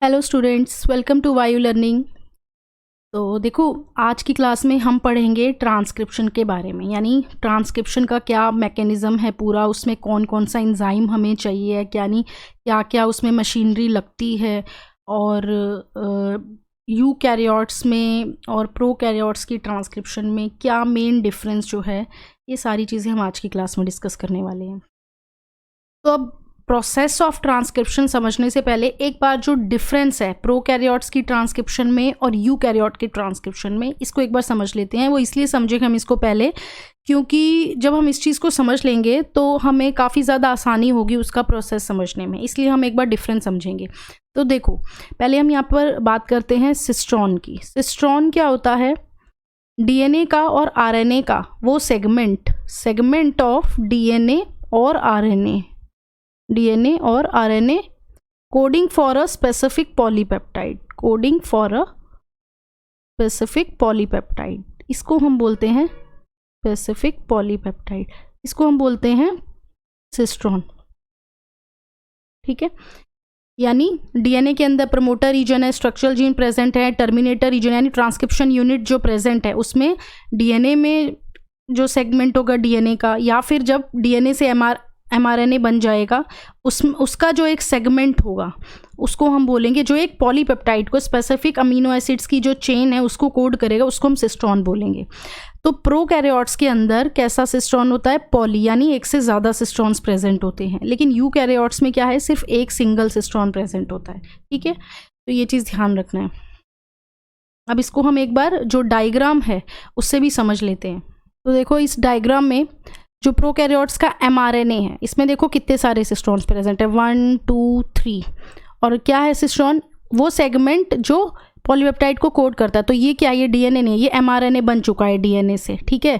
Hello students, welcome to वायु learning. तो देखो, आज की क्लास में हम पढ़ेंगे ट्रांसक्रिप्शन के बारे में, यानी ट्रांसक्रिप्शन का क्या मैकेनिज़्म है पूरा, उसमें कौन कौन सा एंजाइम हमें चाहिए, यानी क्या क्या उसमें मशीनरी लगती है, और यूकैरियोट्स में और प्रोकैरियोट्स की ट्रांसक्रिप्शन में क्या मेन डिफरेंस जो है, ये सारी चीज़ें हम आज की क्लास में डिस्कस करने वाले हैं। तो अब प्रोसेस ऑफ ट्रांसक्रिप्शन समझने से पहले एक बार जो डिफरेंस है प्रोकैरियोट्स की ट्रांसक्रिप्शन में और यूकैरियोट की ट्रांसक्रिप्शन में, इसको एक बार समझ लेते हैं। वो इसलिए समझेंगे हम इसको पहले, क्योंकि जब हम इस चीज़ को समझ लेंगे तो हमें काफ़ी ज़्यादा आसानी होगी उसका प्रोसेस समझने में, इसलिए हम एक बार डिफरेंस समझेंगे। तो देखो, पहले हम यहाँ पर बात करते हैं सिस्ट्रॉन की। सिस्ट्रॉन क्या होता है? डीएनए का और आरएनए का वो सेगमेंट ऑफ डीएनए और RNA coding for a specific polypeptide, इसको हम बोलते हैं स्पेसिफिक पॉलीपेप्टाइड, इसको हम बोलते हैं सिस्ट्रॉन। ठीक है, यानी डीएनए के अंदर प्रमोटर रीजन है, स्ट्रक्चरल जीन प्रेजेंट है, टर्मिनेटर रीजन यानी ट्रांसक्रिप्शन यूनिट जो प्रेजेंट है उसमें डीएनए में जो सेगमेंट होगा डीएनए का, या फिर जब डीएनए से एमआरएनए बन जाएगा उसका जो एक सेगमेंट होगा उसको हम बोलेंगे, जो एक पॉलीपेप्टाइड को स्पेसिफिक अमीनो एसिड्स की जो चेन है उसको कोड करेगा, उसको हम सिस्ट्रॉन बोलेंगे। तो प्रोकैरियोट्स के अंदर कैसा सिस्ट्रॉन होता है? पॉली, यानी एक से ज़्यादा सिस्ट्रॉन्स प्रेजेंट होते हैं, लेकिन यूकैरियोट्स में क्या है? सिर्फ एक सिंगल सिस्ट्रॉन प्रेजेंट होता है। ठीक है, तो ये चीज़ ध्यान रखना है। अब इसको हम एक बार जो डायग्राम है उससे भी समझ लेते हैं। तो देखो, इस डायग्राम में जो प्रोकैरियोट्स का एमआरएनए है, इसमें देखो कितने सारे सिस्ट्रॉन्स प्रेजेंट है, 1 2 3। और क्या है सिस्ट्रॉन? वो सेगमेंट जो पॉलीपेप्टाइड को कोड करता है। तो ये क्या है? ये डीएनए नहीं, ये एमआरएनए बन चुका है डीएनए से। ठीक है,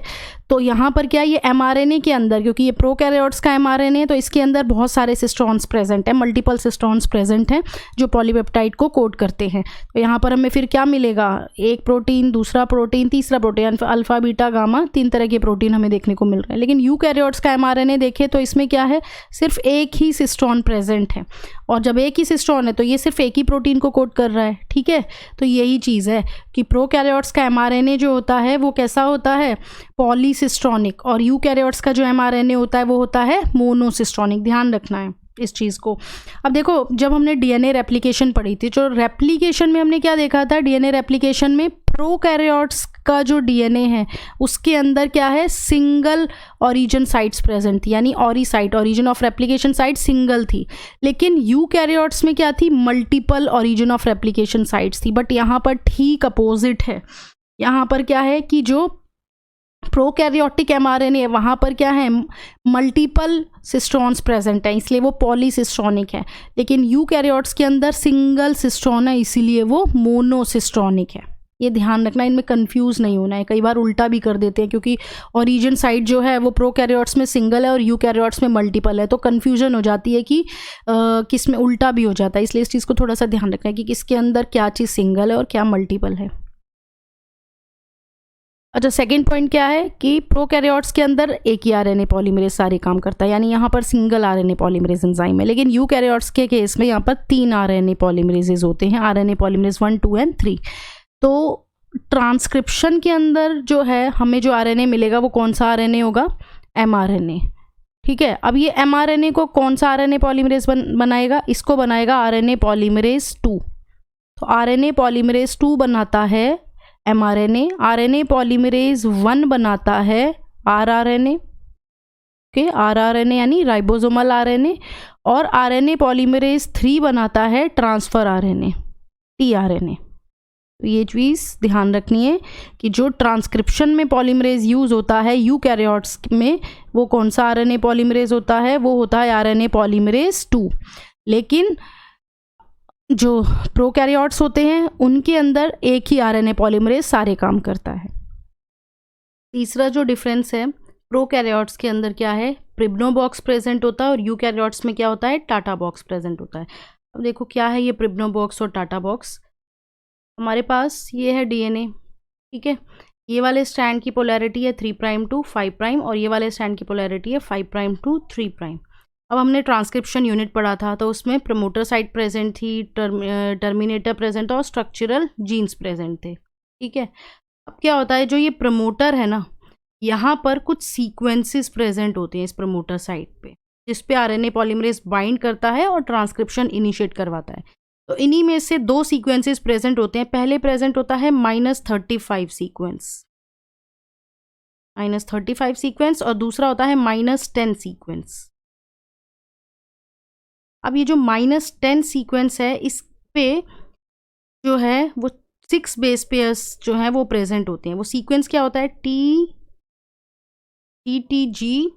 तो यहाँ पर क्या है? ये एमआरएनए के अंदर, क्योंकि ये प्रोकैरियोट्स का एमआरएनए है तो इसके अंदर बहुत सारे सिस्ट्रॉन्स प्रेजेंट है, मल्टीपल सिस्ट्रॉन्स प्रेजेंट हैं जो पॉलीपेप्टाइड को कोड करते हैं। तो यहाँ पर हमें फिर क्या मिलेगा? एक प्रोटीन, दूसरा प्रोटीन, तीसरा प्रोटीन, अल्फा बीटा गामा, 3 तरह के प्रोटीन हमें देखने को मिल रहे हैं। लेकिन यूकैरियोट्स का एमआरएनए देखें तो इसमें क्या है? सिर्फ एक ही सिस्ट्रॉन प्रेजेंट है, और जब एक ही सिस्ट्रॉन है तो ये सिर्फ एक ही प्रोटीन को कोड कर रहा है। ठीक है, तो यही चीज़ है कि प्रोकैरियोट्स का एमआरएनए जो होता है वो कैसा होता है? पॉलीसिस्ट्रॉनिक, और यूकैरियोट्स का जो एमआरएनए होता है वो होता है मोनोसिस्ट्रॉनिक। ध्यान रखना है इस चीज़ को। अब देखो, जब हमने डीएनए रेप्लिकेशन पढ़ी थी, जो रेप्लिकेशन में हमने क्या देखा था? डीएनए रेप्लिकेशन में प्रोकैरियोट्स का जो डीएनए है उसके अंदर क्या है? सिंगल ओरिजिन साइट्स प्रेजेंट थी, यानी ऑरी site, origin of replication site single थी। लेकिन यूकैरियोट्स में क्या थी? Multiple origin of replication sites थी। बट यहाँ पर ठीक अपोजिट है। यहाँ पर क्या है कि जो प्रोकैरियोटिक एमआरएनए है वहाँ पर क्या है? मल्टीपल सिस्ट्रॉन्स प्रेजेंट है, इसलिए वो पॉलीसिस्ट्रॉनिक है। लेकिन यूकैरियोट्स के अंदर सिंगल सिस्ट्रॉन है, इसीलिए वो मोनोसिस्ट्रॉनिक है। ये ध्यान रखना, इनमें कंफ्यूज नहीं होना है। कई बार उल्टा भी कर देते हैं, क्योंकि ओरिजिन साइट जो है वो प्रोकैरियोट्स में सिंगल है और यूकैरियोट्स में मल्टीपल है, तो कन्फ्यूजन हो जाती है कि किस में उल्टा भी हो जाता है। इसलिए इस चीज़ को थोड़ा सा ध्यान रखना है कि किसके अंदर क्या चीज़ सिंगल है और क्या मल्टीपल है। अच्छा, सेकेंड पॉइंट क्या है कि प्रोकैरियोट्स के अंदर एक ही आरएनए पॉलीमरेज सारे काम करता है, यानी यहाँ पर सिंगल आरएनए पॉलीमरेज एंजाइम है। लेकिन यूकैरियोट्स के केस में यहाँ पर 3 आरएनए पॉलीमरेजेस होते हैं, आरएनए पॉलीमरेज 1 2 एंड 3। तो ट्रांसक्रिप्शन के अंदर जो है हमें जो आरएनए मिलेगा वो कौन सा आरएनए होगा? एमआरएनए। ठीक है, अब ये एमआरएनए को कौन सा आरएनए पॉलीमरेज बनाएगा? इसको बनाएगा आरएनए पॉलीमरेज 2। तो आरएनए पॉलीमरेज 2 बनाता है एमआरएनए, आरएनए पॉलीमरेज 1 बनाता है आरआरएनए। ओके, आरआरएनए यानी राइबोसोमल आरएनए, और आरएनए पॉलीमरेज 3 बनाता है ट्रांसफर आरएनए, टीआरएनए। तो ये चीज़ ध्यान रखनी है कि जो ट्रांसक्रिप्शन में पॉलीमरेज यूज़ होता है यूकैरियोट्स में, वो कौन सा आरएनए पॉलीमरेज होता है? वो होता है आरएनए पॉलीमरेज 2। लेकिन जो प्रोकैरियोट्स होते हैं उनके अंदर एक ही आरएनए पॉलीमरेज सारे काम करता है। तीसरा जो डिफरेंस है, प्रोकैरियोट्स के अंदर क्या है? प्रिब्नो बॉक्स प्रेजेंट होता है, और यूकैरियोट्स में क्या होता है? टाटा बॉक्स प्रेजेंट होता है। अब देखो क्या है ये प्रिब्नो बॉक्स और टाटा बॉक्स। हमारे पास ये है डीएनए। ठीक है, ये वाले स्ट्रैंड की पोलैरिटी है 3' to 5', और ये वाले स्ट्रैंड की पोलैरिटी है 5' to 3'। अब हमने ट्रांसक्रिप्शन यूनिट पढ़ा था, तो उसमें प्रमोटर साइट प्रेजेंट थी, टर्मिनेटर प्रेजेंट और स्ट्रक्चरल जीन्स प्रेजेंट थे, ठीक है। अब क्या होता है, जो ये प्रमोटर है ना, यहाँ पर कुछ सीक्वेंसेस प्रेजेंट होते हैं इस प्रमोटर साइट पे, जिस पे आरएनए पॉलीमरेज बाइंड करता है और ट्रांसक्रिप्शन इनिशिएट करवाता है। तो इन्हीं में से 2 सीक्वेंसेस प्रेजेंट होते हैं। पहले प्रेजेंट होता है -35 सीक्वेंस, -35 सीक्वेंस, और दूसरा होता है -10 सीक्वेंस। अब ये जो -10 सीक्वेंस है, इस पे जो है वो 6 बेस पेयर्स जो हैं वो प्रेजेंट होते हैं। वो सीक्वेंस क्या होता है, TTG-ACA,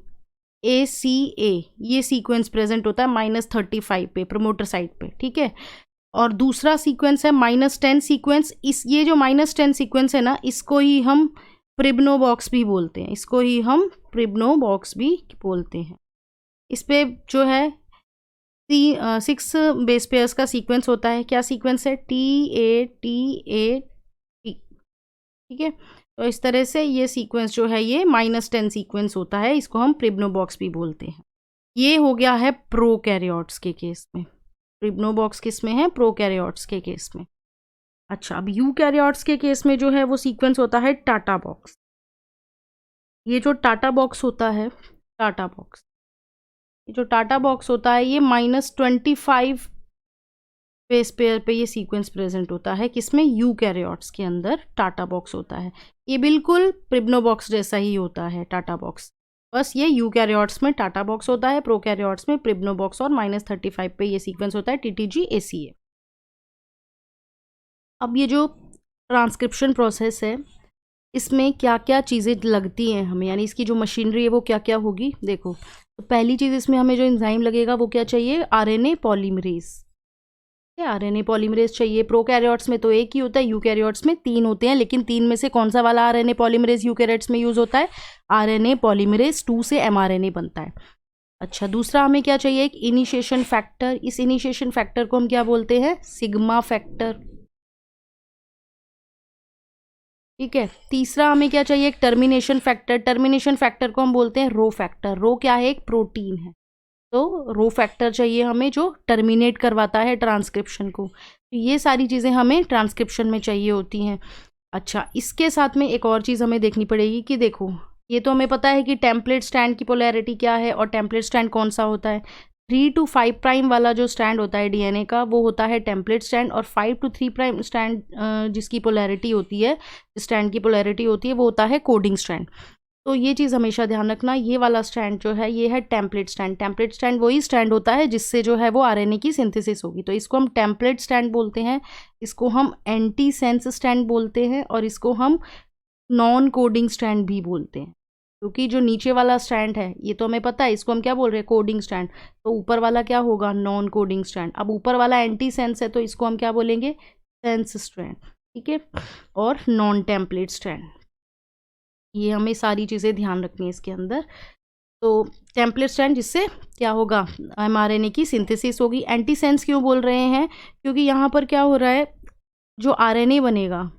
ये सीक्वेंस प्रेजेंट होता है -35 पे प्रमोटर साइट पे, ठीक है। और दूसरा सीक्वेंस है -10 सीक्वेंस। ये जो -10 सीक्वेंस है ना, इसको ही हम प्रिब्नोबॉक्स भी बोलते हैं, इसको ही हम प्रिब्नोबॉक्स भी बोलते हैं। इस पे जो है 6 बेस पेयर्स का सीक्वेंस होता है। क्या सीक्वेंस है, TATAT, ठीक है। तो इस तरह से ये सीक्वेंस जो है ये -10 सीक्वेंस होता है, इसको हम प्रिब्नोबॉक्स भी बोलते हैं। ये हो गया है प्रोकैरियोट्स के केस में। प्रिब्नोबॉक्स किस में है, प्रोकैरियोट्स के केस में। अच्छा, अब यूकैरियोट्स के केस में जो है वो सीक्वेंस होता है टाटा बॉक्स। ये जो टाटा बॉक्स होता है, टाटा बॉक्स, ये जो टाटा बॉक्स होता है, ये -25 बेस पेयर पे ये सीक्वेंस प्रेजेंट होता है। किसमें, यूकैरियोट्स के अंदर टाटा बॉक्स होता है। ये बिल्कुल प्रिब्नोबॉक्स जैसा ही होता है टाटा बॉक्स, बस ये यूकैरियोट्स में टाटा बॉक्स होता है, प्रोकैरियोट्स में प्रिब्नोबॉक्स, और -35 पे ये सीक्वेंस होता है TTG-ACA। अब ये जो ट्रांसक्रिप्शन प्रोसेस है, इसमें क्या क्या चीज़ें लगती हैं हमें, यानी इसकी जो मशीनरी है वो क्या क्या होगी। देखो, तो पहली चीज़ इसमें हमें जो एंजाइम लगेगा वो क्या चाहिए, आरएनए पॉलीमरेज। आरएनए पॉलीमरेज चाहिए। प्रोकैरियोट्स में तो एक ही होता है, यूकैरियोट्स में 3 होते हैं, लेकिन 3 में से कौन सा वाला आरएनए पॉलीमरेज यूकैरियोट्स में यूज़ होता है, आरएनए पॉलीमरेज 2 से एमआरएनए बनता है। अच्छा, दूसरा हमें क्या चाहिए, एक इनिशिएशन फैक्टर। इस इनिशिएशन फैक्टर को हम क्या बोलते हैं, सिग्मा फैक्टर, ठीक है। तीसरा हमें क्या चाहिए, एक टर्मिनेशन फैक्टर। टर्मिनेशन फैक्टर को हम बोलते हैं रो फैक्टर। रो क्या है, एक प्रोटीन है, तो रो फैक्टर चाहिए हमें जो टर्मिनेट करवाता है ट्रांसक्रिप्शन को। तो ये सारी चीज़ें हमें ट्रांसक्रिप्शन में चाहिए होती हैं। अच्छा, इसके साथ में एक और चीज़ हमें देखनी पड़ेगी कि देखो, ये तो हमें पता है कि टेम्पलेट स्टैंड की पोलैरिटी क्या है, और टेम्पलेट स्टैंड कौन सा होता है, 3 to 5 प्राइम वाला जो स्टैंड होता है डीएनए का, वो होता है टेम्पलेट स्टैंड, और 5 to 3 प्राइम स्टैंड जिसकी पोलैरिटी होती है, स्टैंड की पोलैरिटी होती है, वो होता है कोडिंग स्टैंड। तो ये चीज़ हमेशा ध्यान रखना, ये वाला स्टैंड जो है ये है टेम्पलेट स्टैंड। टेम्पलेट स्टैंड वही स्टैंड होता है जिससे जो है वो आरएनए की सिंथेसिस होगी, तो इसको हम टेम्पलेट स्टैंड बोलते हैं, इसको हम एंटी सेंस स्टैंड बोलते हैं, और इसको हम नॉन कोडिंग स्टैंड भी बोलते हैं। क्योंकि जो नीचे वाला स्टैंड है ये तो हमें पता है, इसको हम क्या बोल रहे हैं, कोडिंग स्टैंड, तो ऊपर वाला क्या होगा, नॉन कोडिंग स्टैंड। अब ऊपर वाला एंटी सेंस है तो इसको हम क्या बोलेंगे, सेंस स्टैंड, ठीक है, और नॉन टेम्पलेट स्टैंड। ये हमें सारी चीज़ें ध्यान रखनी है इसके अंदर। तो टेम्पलेट स्टैंड जिससे क्या होगा, एमआरएनए की सिंथेसिस होगी। एंटी सेंस क्यों बोल रहे हैं, क्योंकि यहाँ पर क्या हो रहा है, जो आरएनए बनेगा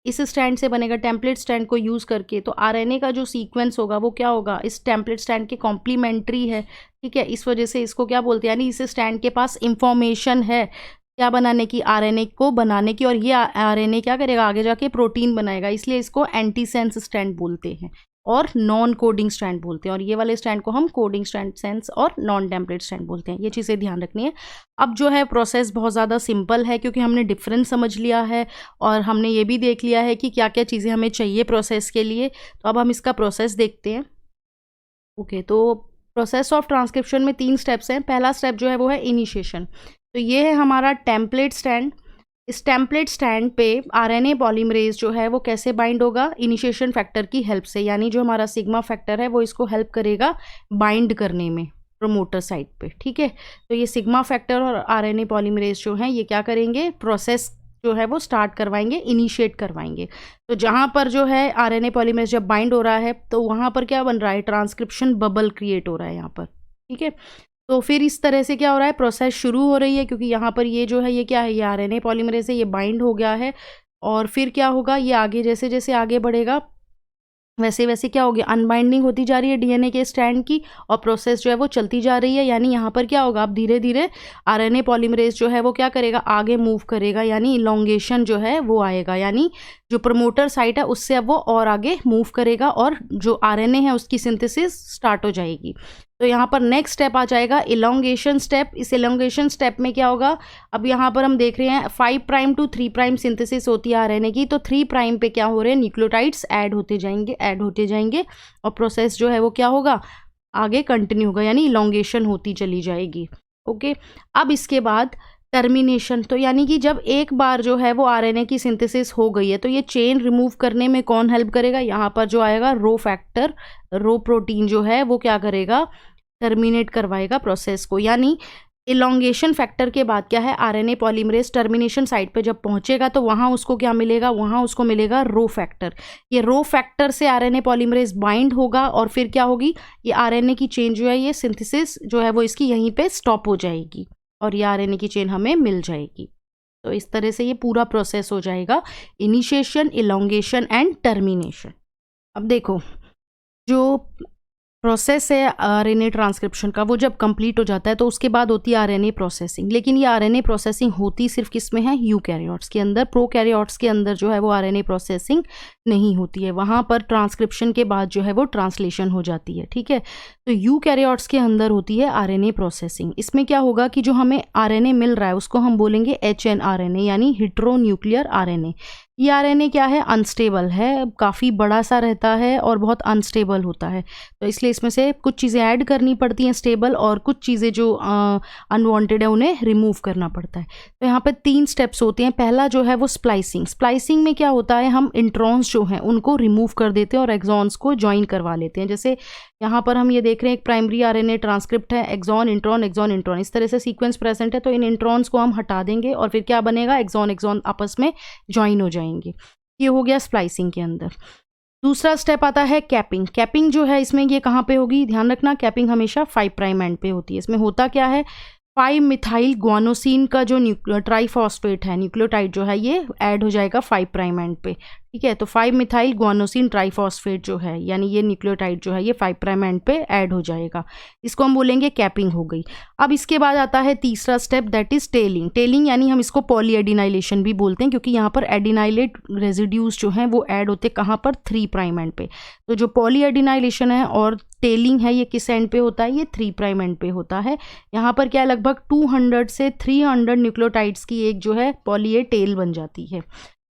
इस स्टैंड से बनेगा, टेम्पलेट स्टैंड को यूज़ करके, तो आरएनए का जो सीक्वेंस होगा वो क्या होगा, इस टेम्पलेट स्टैंड के कॉम्प्लीमेंट्री है, ठीक है। इस वजह से इसको क्या बोलते हैं, यानी इस स्टैंड के पास इंफॉर्मेशन है क्या बनाने की, आरएनए को बनाने की, और ये आरएनए क्या करेगा, आगे जाके प्रोटीन बनाएगा, इसलिए इसको एंटी सेंस स्टैंड बोलते हैं, और नॉन कोडिंग स्टैंड बोलते हैं, और ये वाले स्टैंड को हम कोडिंग स्टैंड, सेंस और नॉन टेम्पलेट स्टैंड बोलते हैं। ये चीज़ें ध्यान रखनी है। अब जो है प्रोसेस बहुत ज़्यादा सिंपल है, क्योंकि हमने डिफरेंस समझ लिया है, और हमने ये भी देख लिया है कि क्या क्या चीज़ें हमें चाहिए प्रोसेस के लिए। तो अब हम इसका प्रोसेस देखते हैं। ओके, तो प्रोसेस ऑफ ट्रांसक्रिप्शन में 3 स्टेप्स हैं। पहला स्टेप जो है वो है इनिशिएशन। तो ये है हमारा टेम्पलेट स्टैंड। इस टेम्पलेट स्टैंड पे आरएनए पॉलीमरेज जो है वो कैसे बाइंड होगा, इनिशिएशन फैक्टर की हेल्प से, यानी जो हमारा सिग्मा फैक्टर है वो इसको हेल्प करेगा बाइंड करने में प्रमोटर साइट पे, ठीक है। तो ये सिग्मा फैक्टर और आरएनए पॉलीमरेज जो हैं ये क्या करेंगे, प्रोसेस जो है वो स्टार्ट करवाएंगे, इनिशिएट करवाएंगे। तो जहाँ पर जो है आरएनए पॉलीमरेज जब बाइंड हो रहा है तो वहाँ पर क्या बन रहा है, ट्रांसक्रिप्शन बबल क्रिएट हो रहा है यहाँ पर, ठीक है। तो फिर इस तरह से क्या हो रहा है, प्रोसेस शुरू हो रही है, क्योंकि यहाँ पर ये जो है ये क्या है, ये आरएनए पॉलीमरेज से ये बाइंड हो गया है, और फिर क्या होगा, ये आगे जैसे जैसे आगे बढ़ेगा वैसे वैसे क्या हो गया, अनबाइंडिंग होती जा रही है डीएनए के स्ट्रैंड की और प्रोसेस जो है वो चलती जा रही है। यानी यहाँ पर क्या होगा, अब धीरे धीरे आरएनए पॉलीमरेज जो है वो क्या करेगा, आगे मूव करेगा, यानी इलोंगेशन जो है वो आएगा, यानी जो प्रमोटर साइट है उससे अब वो और आगे मूव करेगा और जो आरएनए है उसकी सिंथेसिस स्टार्ट हो जाएगी। तो यहाँ पर नेक्स्ट स्टेप आ जाएगा इलोंगेशन स्टेप। इस इलोंगेशन स्टेप में क्या होगा, अब यहाँ पर हम देख रहे हैं 5 प्राइम टू 3 प्राइम सिंथेसिस होती है आरएनए की, तो 3 प्राइम पे क्या हो रहे हैं, न्यूक्लियोटाइड्स ऐड होते जाएंगे और प्रोसेस जो है वो क्या होगा, आगे कंटिन्यू होगा, यानी इलोंगेशन होती चली जाएगी। ओके, अब इसके बाद टर्मिनेशन, तो यानी कि जब एक बार जो है वो आरएनए की सिंथेसिस हो गई है तो ये चेन रिमूव करने में कौन हेल्प करेगा, यहाँ पर जो आएगा रो फैक्टर, रो प्रोटीन जो है वो क्या करेगा, टर्मिनेट करवाएगा प्रोसेस को। यानी इलोंगेशन फैक्टर के बाद क्या है, आरएनए पॉलीमरेज टर्मिनेशन साइट पे जब पहुंचेगा तो वहाँ उसको क्या मिलेगा, वहाँ उसको मिलेगा रो फैक्टर। ये रो फैक्टर से आरएनए पॉलीमरेज बाइंड होगा और फिर क्या होगी, ये आरएनए की चेन जो है, ये सिंथेसिस जो है वो इसकी यहीं पे स्टॉप हो जाएगी और ये आरएनए की चेन हमें मिल जाएगी। तो इस तरह से ये पूरा प्रोसेस हो जाएगा, इनिशिएशन, इलोंगेशन एंड टर्मिनेशन। अब देखो, जो प्रोसेस है आरएनए ट्रांसक्रिप्शन का, वो जब कंप्लीट हो जाता है तो उसके बाद होती है आरएनए प्रोसेसिंग। लेकिन ये आरएनए प्रोसेसिंग होती सिर्फ किस में है, यूकैरियोट्स के अंदर। प्रोकैरियोट्स के अंदर जो है वो आरएनए प्रोसेसिंग नहीं होती है, वहाँ पर ट्रांसक्रिप्शन के बाद जो है वो ट्रांसलेशन हो जाती है। ठीक है, तो यूकैरियोट्स के अंदर होती है आरएनए प्रोसेसिंग। इसमें क्या होगा कि जो हमें आरएनए मिल रहा है उसको हम बोलेंगे HNRNA, यानी हेटेरोन्यूक्लियर आरएनए। ये आरएनए क्या है, अनस्टेबल है, काफ़ी बड़ा सा रहता है और बहुत अनस्टेबल होता है, तो इसलिए इसमें से कुछ चीज़ें ऐड करनी पड़ती हैं स्टेबल, और कुछ चीज़ें जो अनवांटेड है उन्हें रिमूव करना पड़ता है। तो यहाँ पे 3 स्टेप्स होते हैं। पहला जो है वो स्प्लाइसिंग। स्प्लाइसिंग में क्या होता है, हम इंट्रॉन्स जो हैं उनको रिमूव कर देते हैं और एक्सॉन्स को ज्वाइन करवा लेते हैं। जैसे यहाँ पर हम ये देख रहे हैं एक प्राइमरी आरएनए ट्रांसक्रिप्ट है, एक्सॉन इंट्रॉन, इस तरह से सीक्वेंस प्रेजेंट है, तो इन इंट्रॉन्स को हम हटा देंगे और फिर क्या बनेगा, एक्सॉन आपस में ज्वाइन हो जाएंगे। ये हो गया स्प्लाइसिंग के अंदर। दूसरा स्टेप आता है कैपिंग। कैपिंग जो है इसमें ये कहाँ पे होगी, ध्यान रखना, कैपिंग हमेशा 5 प्राइम एंड पे होती है। इसमें होता क्या है, 5 मिथाइल ग्वानोसिन का जो ट्राइफॉस्फेट है, न्यूक्लियोटाइड जो है, ये ऐड हो जाएगा 5 प्राइम एंड पे। ठीक है, तो 5 मिथाइल ग्वानोसिन ट्राइफॉस्फेट जो है, यानी ये न्यूक्लियोटाइड जो है ये 5 प्राइम एंड पे ऐड हो जाएगा। इसको हम बोलेंगे कैपिंग हो गई। अब इसके बाद आता है तीसरा step, that is telling. Telling यानी हम इसको पॉलीएडिनाइलेशन भी बोलते हैं, क्योंकि यहाँ पर एडिनाइलेट रेजिड्यूज जो हैं वो ऐड होते कहाँ पर, 3 प्राइम एंड पे। तो जो पॉलीएडिनाइलेशन है और टेलिंग है ये किस एंड पे होता है, ये 3 प्राइम एंड पे होता है। यहाँ पर क्या लगभग 200 से 300 न्यूक्लियोटाइड्स की एक जो है पॉली ए टेल बन जाती है।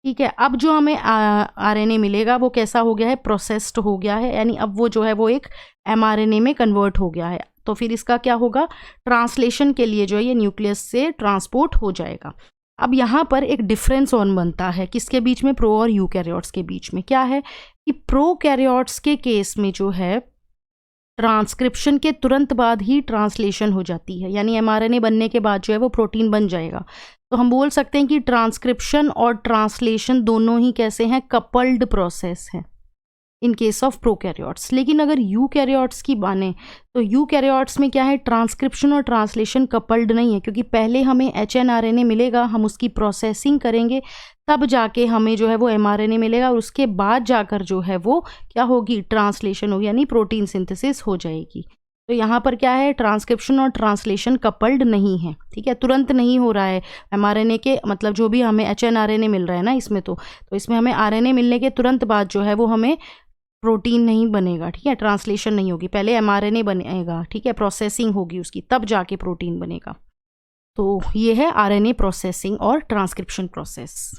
ठीक है, अब जो हमें आरएनए मिलेगा वो कैसा हो गया है, प्रोसेस्ड हो गया है, यानी अब वो जो है वो एक एमआरएनए में कन्वर्ट हो गया है। तो फिर इसका क्या होगा, ट्रांसलेशन के लिए जो है ये न्यूक्लियस से ट्रांसपोर्ट हो जाएगा। अब यहाँ पर एक डिफरेंस ऑन बनता है, किसके बीच में, प्रो और यूकैरियोट्स के बीच में। क्या है कि प्रोकैरियोट्स के केस में जो है ट्रांसक्रिप्शन के तुरंत बाद ही ट्रांसलेशन हो जाती है, यानी एमआरएनए बनने के बाद जो है वो प्रोटीन बन जाएगा। तो हम बोल सकते हैं कि ट्रांसक्रिप्शन और ट्रांसलेशन दोनों ही कैसे हैं, कपल्ड प्रोसेस है इन केस ऑफ प्रोकैरियोट्स। लेकिन अगर यूकैरियोट्स की बाने तो यूकैरियोट्स में क्या है, ट्रांसक्रिप्शन और ट्रांसलेशन कपल्ड नहीं है, क्योंकि पहले हमें HNRNA मिलेगा, हम उसकी प्रोसेसिंग करेंगे, तब जाके हमें जो है वो mRNA मिलेगा और उसके बाद जाकर जो है वो क्या होगी, ट्रांसलेशन होगी, यानी प्रोटीन सिंथेसिस हो जाएगी। तो यहाँ पर क्या है, ट्रांसक्रिप्शन और ट्रांसलेशन कपल्ड नहीं है। ठीक है, तुरंत नहीं हो रहा है mRNA के, मतलब जो भी हमें HNRNA मिल रहा है ना इसमें, तो इसमें हमें RNA मिलने के तुरंत बाद जो है वो हमें प्रोटीन नहीं बनेगा। ठीक है, ट्रांसलेशन नहीं होगी, पहले mRNA बनेगा। ठीक है, प्रोसेसिंग होगी उसकी, तब जाके प्रोटीन बनेगा। तो ये है RNA प्रोसेसिंग और ट्रांसक्रिप्शन प्रोसेस।